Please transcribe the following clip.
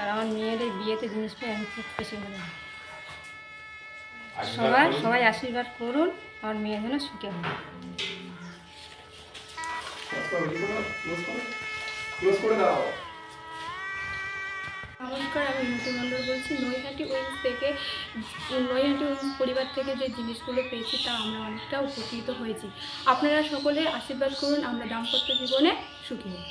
আর আমার মেয়েদের বিয়েতে জিনিস পেয়ে আমি খুব খুশি হলাম। সবাই আশীর্বাদ করুন আমার মেয়ে যেন সুখে হয়। নমস্কার, আমি মিতু মণ্ডল বলছি। নৈহাটি উইংস থেকে, নৈহাটি উইংস পরিবার থেকে যে জিনিসগুলো পেয়েছি তা আমরা অনেকটা উপকৃত হয়েছি। আপনারা সকলে আশীর্বাদ করুন আমরা দাম্পত্য জীবনে সুখী হই।